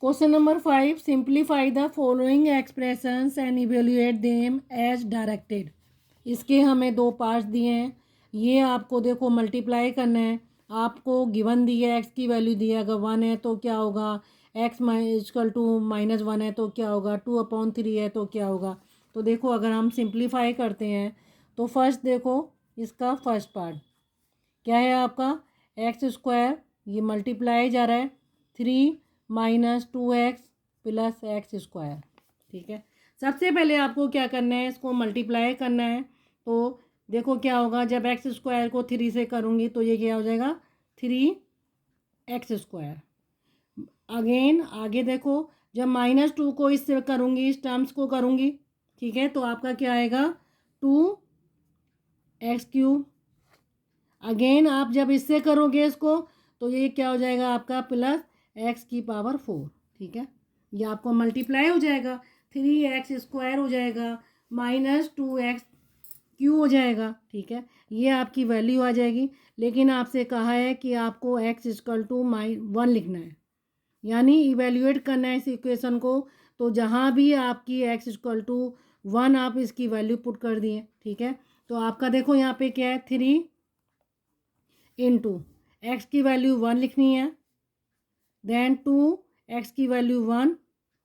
Question number 5, simplify the following expressions and evaluate them as directed. इसके हमें दो parts दिए हैं। ये आपको देखो मल्टीप्लाई करना है। आपको गिवन दी है, एक्स की वैल्यू दी है, अगर 1 है तो क्या होगा, एक्स इक्वल टू -1 है तो क्या होगा, 2/3 है तो क्या होगा। तो देखो अगर हम सिंप्लीफाई करते हैं तो फर्स्ट देखो इसका फर्स्ट पार्ट क्या है आपका, एक्स स्क्वायर, ये मल्टीप्लाई जा रहा है 3 - 2x + एक्स स्क्वायर। ठीक है, सबसे पहले आपको क्या करना है, इसको मल्टीप्लाई करना है। तो देखो क्या होगा, जब एक्स स्क्वायर को 3 से करूँगी तो ये क्या हो जाएगा 3x²। अगेन आगे देखो, जब -2 को इससे करूँगी, इस टर्म्स को करूँगी, ठीक है, तो आपका क्या आएगा 2x³ अगेन आप जब इससे करोगे इसको तो ये क्या हो जाएगा आपका +x⁴। ठीक है, ये आपको मल्टीप्लाई हो जाएगा, 3x² हो जाएगा, -2x³ हो जाएगा। ठीक है, ये आपकी वैल्यू आ जाएगी। लेकिन आपसे कहा है कि आपको x = 1 लिखना है, यानी इवेल्युएट करना है इस इक्वेशन को। तो जहाँ भी आपकी x = 1 आप इसकी वैल्यू पुट कर दिए। ठीक है, तो आपका देखो यहाँ पे क्या है, 3 × x की वैल्यू 1 लिखनी है, देन 2x की वैल्यू 1,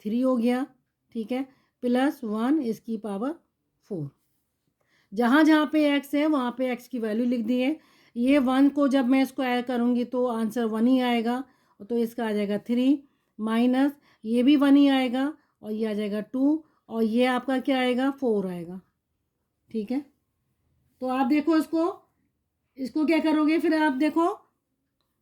3 हो गया। ठीक है, +1 इसकी पावर 4। जहाँ जहाँ पे x है वहाँ पे x की वैल्यू लिख दी है। ये 1 को जब मैं स्क्वायर करूँगी तो आंसर 1 ही आएगा, तो इसका आ जाएगा 3 माइनस ये भी 1 ही आएगा और ये आ जाएगा 2 और ये आपका क्या आएगा 4 आएगा। ठीक है, तो आप देखो इसको क्या करोगे, फिर आप देखो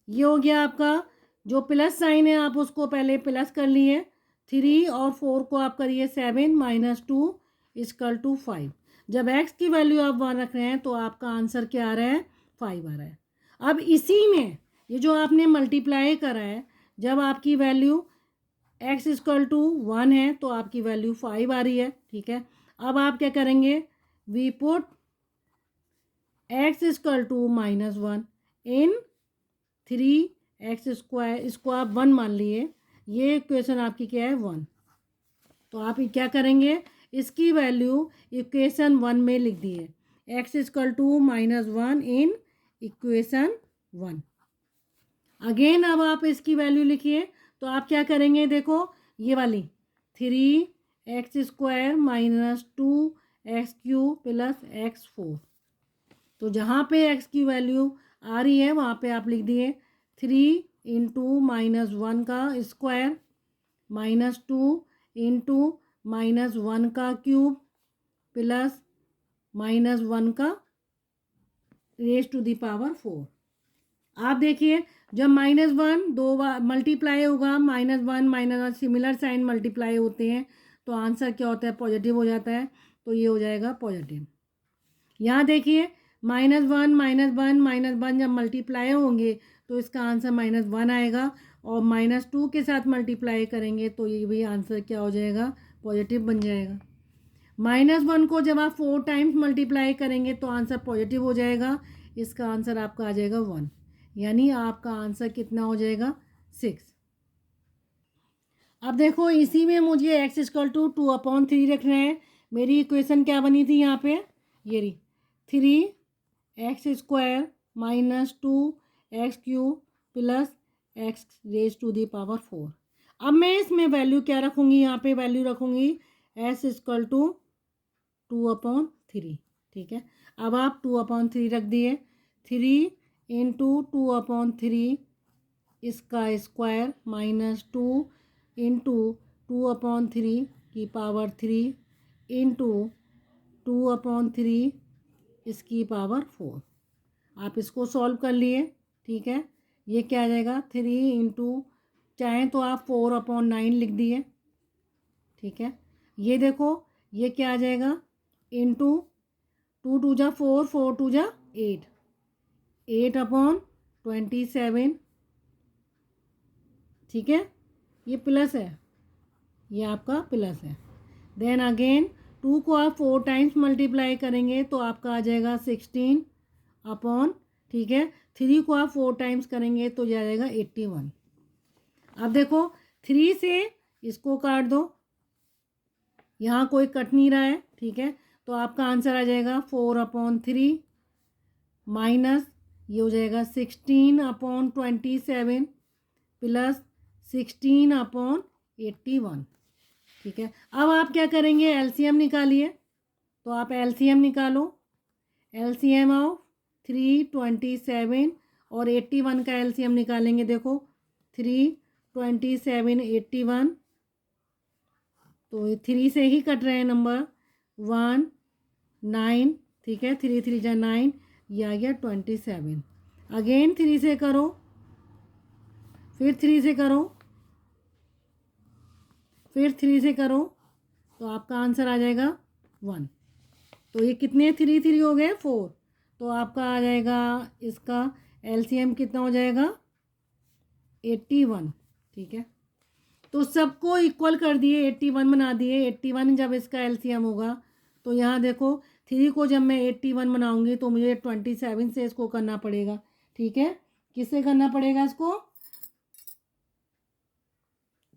ये हो गया आपका, जो प्लस साइन है आप उसको पहले प्लस कर लिए, 3 और 4 को आप करिए 7 - 2 = 5। जब x की वैल्यू आप 1 रख रहे हैं तो आपका आंसर क्या आ रहा है 5 आ रहा है। अब इसी में ये जो आपने मल्टीप्लाई करा है, जब आपकी वैल्यू x = 1 है तो आपकी वैल्यू 5 आ रही है। ठीक है, अब आप क्या करेंगे, we put x = -1 in 3x², इसको आप 1 मान लिए, ये इक्वेशन आपकी क्या है 1। तो आप क्या करेंगे, इसकी वैल्यू इक्वेशन 1 में लिख दिए, x = -1 इन इक्वेशन 1। अगेन अब आप इसकी वैल्यू लिखिए, तो आप क्या करेंगे, देखो ये वाली 3x² - 2x³ + x4। तो जहाँ पे x की वैल्यू आ रही है वहाँ पे आप लिख दिए 3 × -1 का स्क्वायर -2 × -1 का क्यूब +-1 का raised to the power 4। आप देखिए जब -1 दो बार मल्टीप्लाई होगा, -1 सिमिलर साइन मल्टीप्लाई होते हैं तो आंसर क्या होता है, पॉजिटिव हो जाता है। तो ये हो जाएगा पॉजिटिव। यहाँ देखिए -1 जब मल्टीप्लाई होंगे तो इसका आंसर -1 आएगा, और -2 के साथ मल्टीप्लाई करेंगे तो ये भी आंसर क्या हो जाएगा, पॉजिटिव बन जाएगा। -1 को जब आप 4 टाइम्स मल्टीप्लाई करेंगे तो आंसर पॉजिटिव हो जाएगा, इसका आंसर आपका आ जाएगा 1, यानी आपका आंसर कितना हो जाएगा 6। अब देखो इसी में मुझे x = 2/3 रखना है। मेरी इक्वेशन क्या बनी थी यहाँ पे, ये रही 3x² - 2x³ + x⁴। अब मैं इसमें वैल्यू क्या रखूँगी, यहाँ पे वैल्यू रखूँगी s = 2/3। ठीक है, अब आप 2/3 रख दिए, 3 × 2/3 इसका स्क्वायर -2 × 2/3 की पावर 3 × 2/3 इसकी पावर 4। आप इसको सॉल्व कर लिए। ठीक है, ये क्या आ जाएगा 3 × चाहें तो आप 4/9 लिख दिए। ठीक है, ये देखो ये क्या आ जाएगा, इंटू 2 × 2 = 4, 4 × 2 = 8, 8/27। ठीक है, ये प्लस है, ये आपका प्लस है। देन अगेन 2 को आप 4 टाइम्स मल्टीप्लाई करेंगे तो आपका आ जाएगा 16/, ठीक है, 3 को आप 4 टाइम्स करेंगे तो ये आ जाएगा 81। अब देखो 3 से इसको काट दो, यहाँ कोई कट नहीं रहा है, ठीक है। तो आपका आंसर आ जाएगा 4/3 माइनस ये हो जाएगा 16/27 प्लस 16/81, ठीक है। अब आप क्या करेंगे, एलसीएम निकालिए। तो आप एलसीएम निकालो। एलसीएम ऑफ 327 और 81 का एलसीएम निकालेंगे। देखो 327 81, तो 3 से ही कट रहे हैं नंबर, 1 9, ठीक है। 3 3 जा 9, ये आ गया 27। अगेन 3 से करो, फिर 3 से करो, फिर 3 से करो, तो आपका आंसर आ जाएगा 1। तो ये कितने 3 3 हो गए 4। तो आपका आ जाएगा इसका एलसीएम कितना हो जाएगा 81, ठीक है। तो सबको इक्वल कर दिए, 81 बना दिए। 81 जब इसका एलसीएम होगा तो यहाँ देखो 3 को जब मैं 81 बनाऊंगी तो मुझे 27 से इसको करना पड़ेगा, ठीक है। किससे करना पड़ेगा इसको,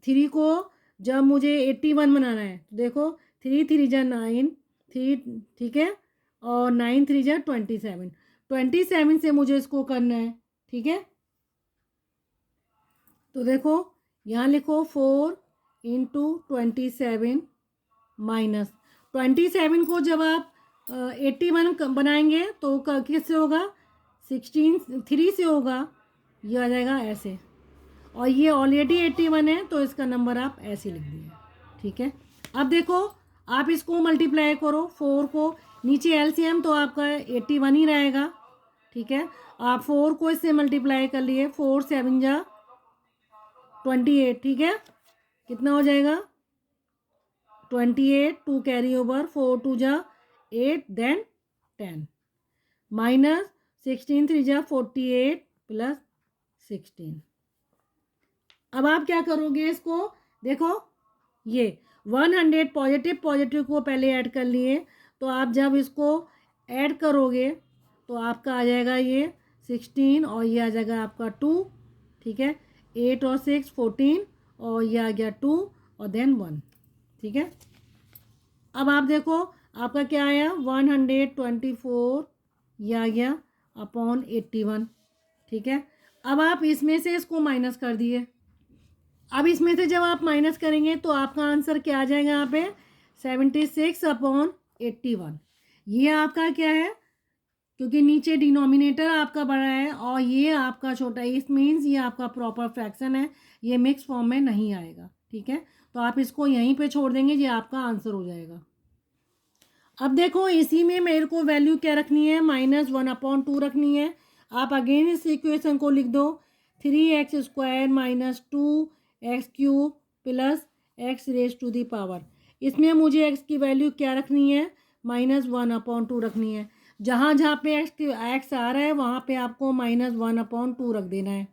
3 को जब मुझे 81 बनाना है, देखो 3 3 जा 9, 3, ठीक है, और 9 3 जा 27, 27 से मुझे इसको करना है, ठीक है। तो देखो यहाँ लिखो 4 इंटू 27 माइनस 27 को जब आप 81 बनाएंगे तो किससे होगा, 16 3 से होगा, ये आ जाएगा ऐसे। और ये ऑलरेडी 81 है तो इसका नंबर आप ऐसे लिख दिए, ठीक है। अब देखो आप इसको मल्टीप्लाई करो 4 को, नीचे एलसीएम तो आपका 81 ही रहेगा, ठीक है। आप 4 को इससे मल्टीप्लाई कर लिए, 4 7 जा 28, ठीक है। कितना हो जाएगा 28, 2 कैरी ओवर, 4 2 जा 8 देन 10 माइनस 16 3 जा 48 प्लस 16। अब आप क्या करोगे इसको, देखो ये 100 पॉजिटिव पॉजिटिव को पहले ऐड कर लिए, तो आप जब इसको ऐड करोगे तो आपका आ जाएगा ये 16 और ये आ जाएगा आपका 2, ठीक है। 8 और 6 14 और ये आ गया 2 और देन 1, ठीक है। अब आप देखो आपका क्या आया 124, ये आ गया अपॉन 81, ठीक है। अब आप इसमें से इसको माइनस कर दिए। अब इसमें से जब आप माइनस करेंगे तो आपका आंसर क्या आ जाएगा यहाँ पे 76/81। ये आपका क्या है, क्योंकि नीचे डिनोमिनेटर आपका बड़ा है और ये आपका छोटा है, इस मीन्स ये आपका प्रॉपर फ्रैक्शन है, ये मिक्स फॉर्म में नहीं आएगा, ठीक है। तो आप इसको यहीं पे छोड़ देंगे, ये आपका आंसर हो जाएगा। अब देखो इसी में मेरे को वैल्यू क्या रखनी है, -1/2 रखनी है। आप अगेन इस इक्वेशन को लिख दो, 3x² minus 2x³ plus x⁻⁴। इसमें मुझे x की वैल्यू क्या रखनी है, -1/2 रखनी है। जहाँ जहाँ पे x आ रहा है वहाँ पे आपको -1/2 रख देना है।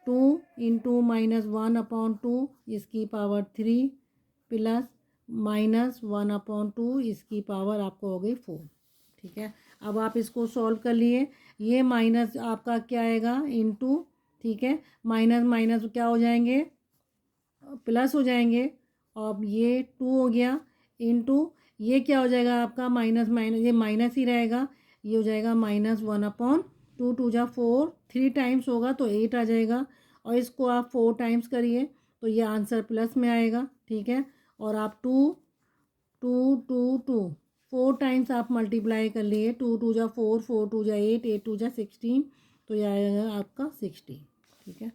2 इंटू -1/2 इसकी पावर 3 प्लस -1/2 इसकी पावर आपको हो गई 4, ठीक है। अब आप इसको सॉल्व कर लिए, ये माइनस आपका क्या आएगा इंटू, ठीक है, माइनस माइनस क्या हो जाएंगे, प्लस हो जाएंगे। अब ये 2 हो गया इंटू ये क्या हो जाएगा आपका माइनस माइनस, ये माइनस ही रहेगा, ये हो जाएगा -1/2, 2 जा 4, 3 टाइम्स होगा तो 8 आ जाएगा। और इसको आप 4 टाइम्स करिए तो ये आंसर प्लस में आएगा, ठीक है। और आप 2 2 2 2 4 टाइम्स आप मल्टीप्लाई कर लिए, 2 2 जा 4, 4 2 जा 8, 8 2 जा 16, तो ये आएगा आपका 60, ठीक है।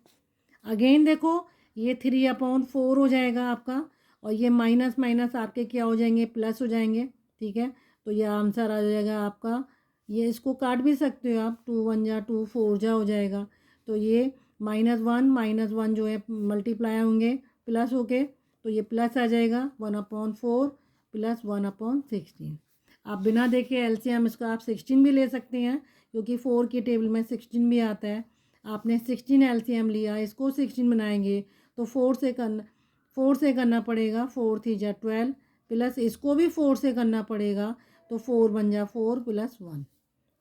अगेन देखो ये 3/4 हो जाएगा आपका, और ये माइनस माइनस आपके क्या हो जाएंगे, प्लस हो जाएंगे, ठीक है। तो ये आंसर आ जाएगा आपका, ये इसको काट भी सकते हो आप, 2 1 जा 2, 4 जा हो जाएगा। तो ये -1 जो है मल्टीप्लाई होंगे प्लस होके, तो ये प्लस आ जाएगा 1/4 प्लस 1/16। आप बिना देखे एलसीएम इसका आप 16 भी ले सकते हैं, क्योंकि 4 की टेबल में 16 भी आता है। आपने 16 एलसीएम लिया, इसको 16 बनाएंगे तो 4 से करना पड़ेगा, 4 3 जा 12 प्लस इसको भी 4 से करना पड़ेगा, तो 4 बन जा 4 प्लस 1,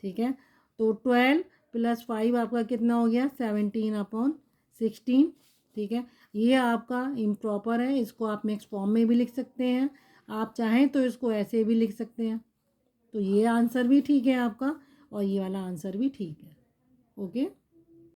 ठीक है। तो 12 प्लस 5 आपका कितना हो गया 17/16, ठीक है, ये आपका इम्प्रॉपर है, इसको आप मिक्स फॉर्म में भी लिख सकते हैं, आप चाहें तो इसको ऐसे भी लिख सकते हैं। तो ये आंसर भी ठीक है आपका और ये वाला आंसर भी ठीक है। ओके।